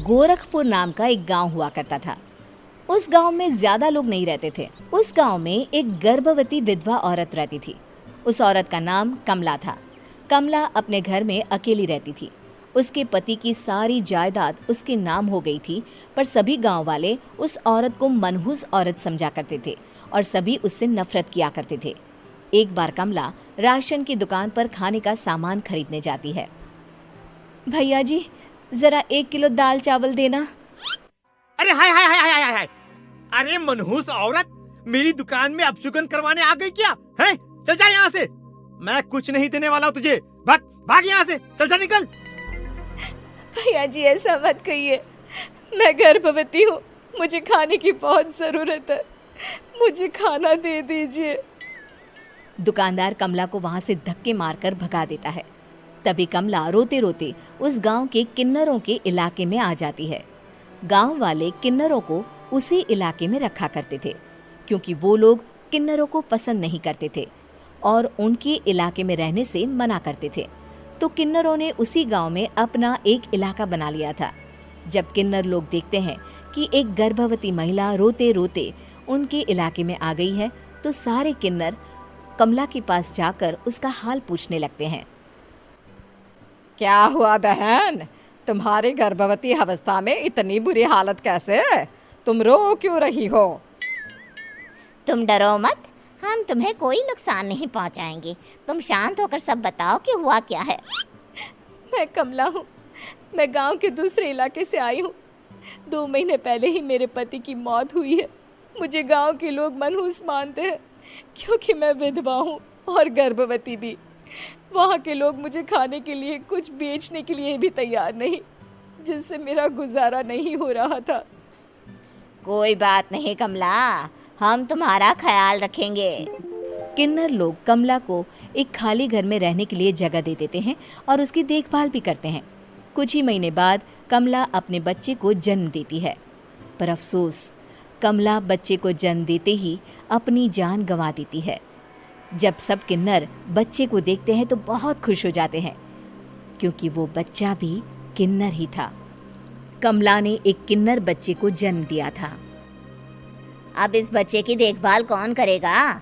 गोरखपुर नाम का एक गांव हुआ करता था। उस गांव में ज्यादा लोग नहीं रहते थे। उस गांव में एक गर्भवती विधवा औरत रहती थी। उस औरत का नाम कमला था। कमला अपने घर में अकेली रहती थी। उसके पति की सारी जायदाद उसके नाम हो गई थी, पर सभी गांव वाले उस औरत को मनहूस औरत समझा करते थे और सभी उससे नफरत किया करते थे। एक बार कमला राशन की दुकान पर खाने का सामान खरीदने जाती है। भैया जी, जरा 1 किलो दाल चावल देना। अरे हाय हाय हाय हाय हाय हाय! अरे मनहूस औरत, मेरी दुकान में अपशुगन करवाने आ गई क्या? हैं? चल जा यहाँ से। मैं कुछ नहीं देने वाला हूँ तुझे। भाग भाग यहाँ से, चल जा, निकल। भैया जी, ऐसा मत कहिए। मैं गर्भवती हूँ, मुझे खाने की बहुत ज़रूरत है। मुझे खाना दे दीजिए। दुकानदार कमला को वहाँ से धक्के मारकर भगा देता है। तभी कमला रोते रोते उस गांव के किन्नरों के इलाके में आ जाती है। गांव वाले किन्नरों को उसी इलाके में रखा करते थे, क्योंकि वो लोग किन्नरों को पसंद नहीं करते थे और उनके इलाके में रहने से मना करते थे। तो किन्नरों ने उसी गांव में अपना एक इलाका बना लिया था। जब किन्नर लोग देखते हैं कि एक गर्भवती महिला रोते रोते उनके इलाके में आ गई है, तो सारे किन्नर कमला के पास जाकर उसका हाल पूछने लगते हैं। क्या हुआ बहन, तुम्हारी गर्भवती अवस्था में इतनी बुरी हालत कैसे है? तुम रो क्यों रही हो? तुम डरो मत, हम तुम्हें कोई नुकसान नहीं पहुंचाएंगे। तुम शांत होकर सब बताओ कि हुआ क्या है। मैं कमला हूँ। मैं गांव के दूसरे इलाके से आई हूँ। 2 महीने पहले ही मेरे पति की मौत हुई है। मुझे गांव के लोग मनहूस मानते हैं, क्योंकि मैं विधवा हूँ और गर्भवती भी। वहाँ के लोग मुझे खाने के लिए कुछ बेचने के लिए भी तैयार नहीं, जिससे मेरा गुजारा नहीं हो रहा था। कोई बात नहीं कमला, हम तुम्हारा ख्याल रखेंगे। किन्नर लोग कमला को एक खाली घर में रहने के लिए जगह दे देते हैं और उसकी देखभाल भी करते हैं। कुछ ही महीने बाद कमला अपने बच्चे को जन्म देती है, पर अफसोस, कमला बच्चे को जन्म देते ही अपनी जान गंवा देती है। जब सब किन्नर बच्चे को देखते हैं तो बहुत खुश हो जाते हैं, क्योंकि वो बच्चा भी किन्नर ही था। कमला ने एक किन्नर बच्चे को जन्म दिया था। अब इस बच्चे की देखभाल कौन करेगा?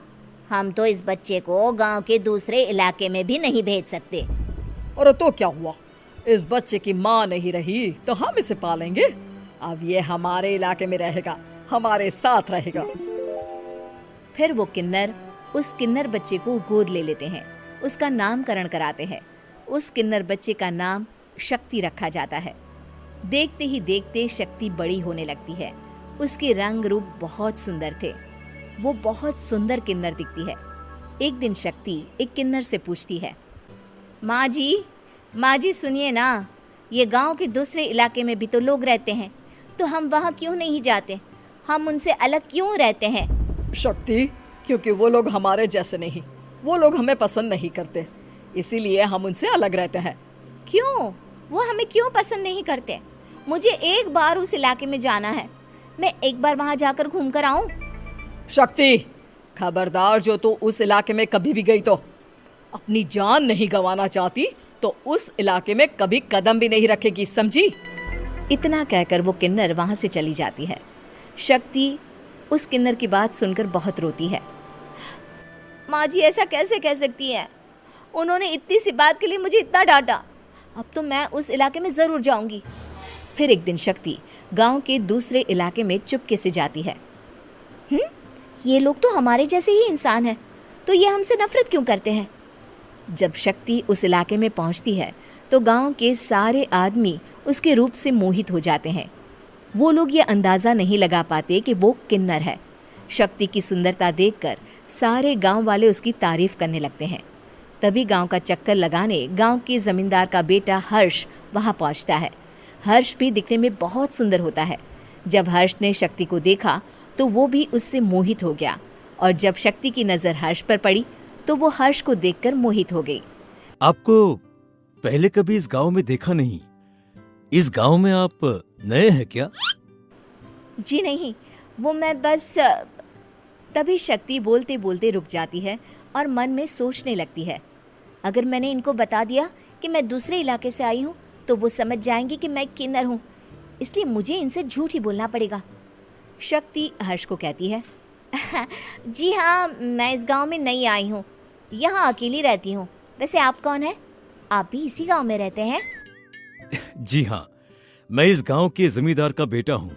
हम तो इस बच्चे को गांव के दूसरे इलाके में भी नहीं भेज सकते। और तो क्या हुआ, इस बच्चे की माँ नहीं रही तो हम इसे पालेंगे। अब ये हमारे इलाके में रहेगा, हमारे साथ रहेगा। फिर वो किन्नर उस किन्नर बच्चे को गोद ले लेते हैं, उसका नामकरण कराते हैं। उस किन्नर बच्चे का नाम शक्ति रखा जाता है। देखते ही देखते शक्ति बड़ी होने लगती है। उसके रंग रूप बहुत सुंदर थे। वो बहुत सुंदर किन्नर दिखती है। एक दिन शक्ति एक किन्नर से पूछती है, माँ जी सुनिए ना, ये गांव के दूसरे इलाके में भी तो लोग रहते हैं, तो हम वहाँ क्यों नहीं जाते? हम उनसे अलग क्यों रहते हैं? शक्ति, क्योंकि वो लोग हमारे जैसे नहीं, वो लोग हमें पसंद नहीं करते, इसीलिए हम उनसे अलग रहते हैं। क्यों? वो हमें क्यों पसंद नहीं करते? मुझे एक बार उस इलाके में जाना है। मैं एक बार वहाँ जाकर घूम कर आऊँ। शक्ति, खबरदार, जो तू उस इलाके में कभी भी गई तो अपनी जान नहीं गंवाना चाहती तो उस इलाके में कभी कदम भी नहीं रखेगी, समझी? इतना कहकर वो किन्नर वहाँ से चली जाती है। शक्ति उस किन्नर की बात सुनकर बहुत रोती है। माँ जी, ऐसा कैसे कह सकती हैं? उन्होंने इतनी सी बात के लिए मुझे इतना डांटा। अब तो मैं उस इलाके में ज़रूर जाऊंगी। फिर एक दिन शक्ति गांव के दूसरे इलाके में चुपके से जाती है। ये लोग तो हमारे जैसे ही इंसान हैं, तो ये हमसे नफरत क्यों करते हैं? जब शक्ति उस इलाके में पहुंचती है तो गांव के सारे आदमी उसके रूप से मोहित हो जाते हैं। वो लोग ये अंदाज़ा नहीं लगा पाते कि वो किन्नर है। शक्ति की सुंदरता देखकर सारे गांव वाले उसकी तारीफ करने लगते हैं। तभी गांव का चक्कर लगाने गांव के जमींदार का बेटा हर्ष वहां पहुंचता है। हर्ष भी दिखने में बहुत सुंदर होता है। जब हर्ष ने शक्ति को देखा तो वो भी उससे मोहित हो गया, और जब शक्ति की नज़र हर्ष पर पड़ी तो वो हर्ष को देखकर मोहित हो गई। आपको पहले कभी इस गांव में देखा नहीं। इस गांव में आप नए हैं क्या? जी नहीं, वो मैं बस। तभी शक्ति बोलते बोलते रुक जाती है और मन में सोचने लगती है, अगर मैंने इनको बता दिया कि मैं दूसरे इलाके से आई हूँ तो वो समझ जाएंगे कि मैं किन्नर हूँ, इसलिए मुझे इनसे झूठ ही बोलना पड़ेगा। शक्ति हर्ष को कहती है, जी हाँ, मैं इस गांव में नई आई हूँ, यहाँ अकेली रहती हूँ। वैसे आप कौन है? आप भी इसी गांव में रहते हैं? जी हाँ, मैं इस गांव के जमींदार का बेटा हूँ।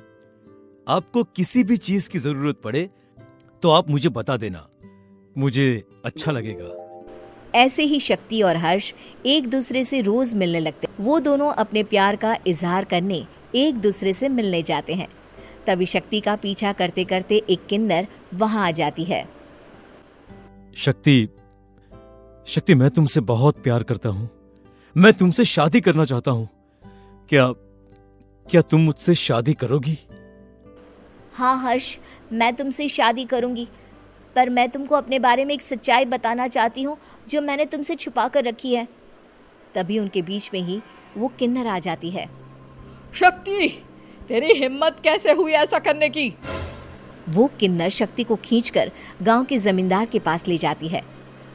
आपको किसी भी चीज की जरूरत पड़े तो आप मुझे बता देना, मुझे अच्छा लगेगा। ऐसे ही शक्ति और हर्ष एक दूसरे से रोज मिलने लगते। वो दोनों अपने प्यार का इजहार करने एक दूसरे से मिलने जाते हैं। तभी शक्ति का पीछा करते करते एक किन्नर वहां आ जाती है। शक्ति, शक्ति, मैं तुमसे बहुत प्यार करता हूँ। मैं तुमसे शादी करना चाहता हूँ। क्या तुम मुझसे शादी करोगी? हाँ हर्ष, मैं तुमसे शादी करूँगी, पर मैं तुमको अपने बारे में एक सच्चाई बताना चाहती हूँ जो मैंने तुमसे छुपा कर रखी है। तभी उनके बीच में ही वो किन्नर आ जाती है। शक्ति, तेरी हिम्मत कैसे हुई ऐसा करने की? वो किन्नर शक्ति को खींचकर गांव के जमींदार के पास ले जाती है।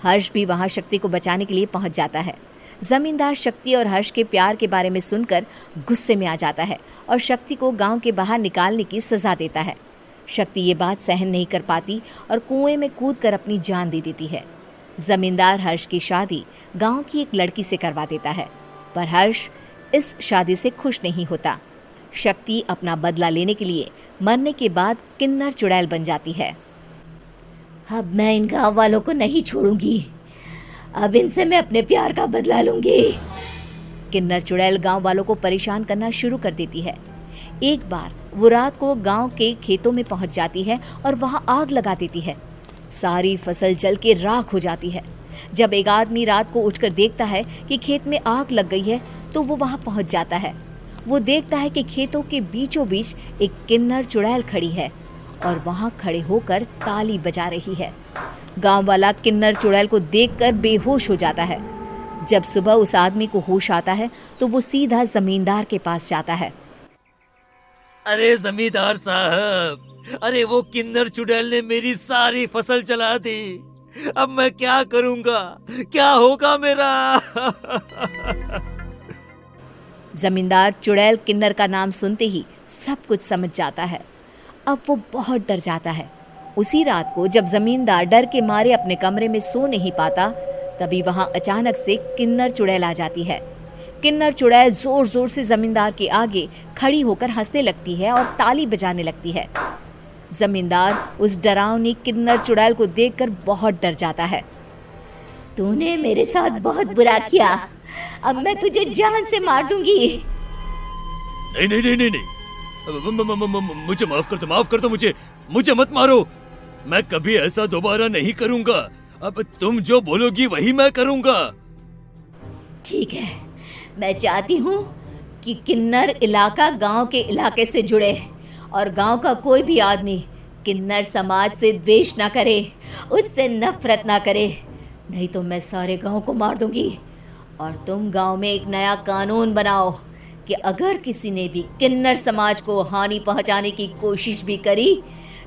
हर्ष भी वहां शक्ति को बचाने के लिए पहुंच जाता है। जमींदार शक्ति और हर्ष के प्यार के बारे में सुनकर गुस्से में आ जाता है और शक्ति को गांव के बाहर निकालने की सजा देता है। शक्ति ये बात सहन नहीं कर पाती और कुएं में कूदकर अपनी जान दे देती है। जमींदार हर्ष की शादी गांव की एक लड़की से करवा देता है, पर हर्ष इस शादी से खुश नहीं होता। शक्ति अपना बदला लेने के लिए मरने के बाद किन्नर चुड़ैल बन जाती है। अब मैं इन गाँव वालों को नहीं छोड़ूंगी, अब इनसे मैं अपने प्यार का बदला लूंगी। किन्नर चुड़ैल गांव वालों को परेशान करना शुरू कर देती है। एक बार वो रात को गांव के खेतों में पहुंच जाती है और वहां आग लगा देती है। सारी फसल जल के राख हो जाती है। जब एक आदमी रात को उठकर देखता है कि खेत में आग लग गई है तो वो वहां पहुंच जाता है। वो देखता है कि खेतों के बीचों बीच एक किन्नर चुड़ैल खड़ी है और वहां खड़े होकर ताली बजा रही है। गांव वाला किन्नर चुड़ैल को देखकर बेहोश हो जाता है। जब सुबह उस आदमी को होश आता है तो वो सीधा जमींदार के पास जाता है। अरे जमींदार साहब, अरे वो किन्नर चुड़ैल ने मेरी सारी फसल जला दी। अब मैं क्या करूंगा? क्या होगा मेरा? जमींदार चुड़ैल किन्नर का नाम सुनते ही सब कुछ समझ जाता है। अब वो बहुत डर जाता है। उसी रात को जब जमींदार डर के मारे अपने कमरे में सो नहीं पाता, तभी वहां अचानक से किन्नर चुड़ैल आ जाती है। किन्नर चुड़ैल जोर जोर से जमींदार के आगे खड़ी होकर हंसने लगती है और ताली बजाने लगती है। जमींदार उस डरावनी किन्नर चुड़ैल को देखकर बहुत डर जाता है। तूने मेरे साथ बहुत बुरा किया, अब मैं तुझे जान से मार दूंगी। नहीं नहीं नहीं नहीं नहीं, मुझे माफ कर दो, मुझे मत मारो। मैं कभी ऐसा दोबारा नहीं करूंगा। अब तुम जो बोलोगी वही मैं करूंगा। ठीक है, मैं चाहती हूँ कि किन्नर इलाका गांव के इलाके से जुड़े और गांव का कोई भी आदमी किन्नर समाज से द्वेष ना करे, उससे नफरत ना करे, नहीं तो मैं सारे गांव को मार दूंगी। और तुम गांव में एक नया कानून बनाओ कि अगर किसी ने भी किन्नर समाज को हानि पहुंचाने की कोशिश भी करी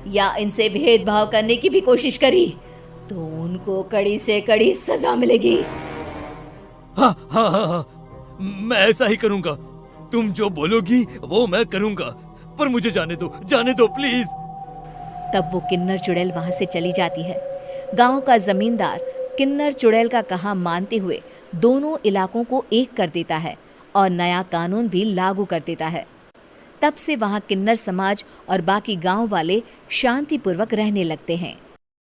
या इनसे भेदभाव करने की भी कोशिश करी तो उनको कड़ी से कड़ी सजा मिलेगी। हाँ हाँ हाँ हाँ, मैं ऐसा ही करूंगा। तुम जो बोलोगी वो मैं करूंगा, पर मुझे जाने दो प्लीज। तब वो किन्नर चुड़ैल वहां से चली जाती है। गांव का जमींदार किन्नर चुड़ैल का कहा मानते हुए दोनों इलाकों को एक कर देता है और नया कानून भी लागू कर देता है। तब से वहां किन्नर समाज और बाकी गांव वाले शांतिपूर्वक रहने लगते हैं।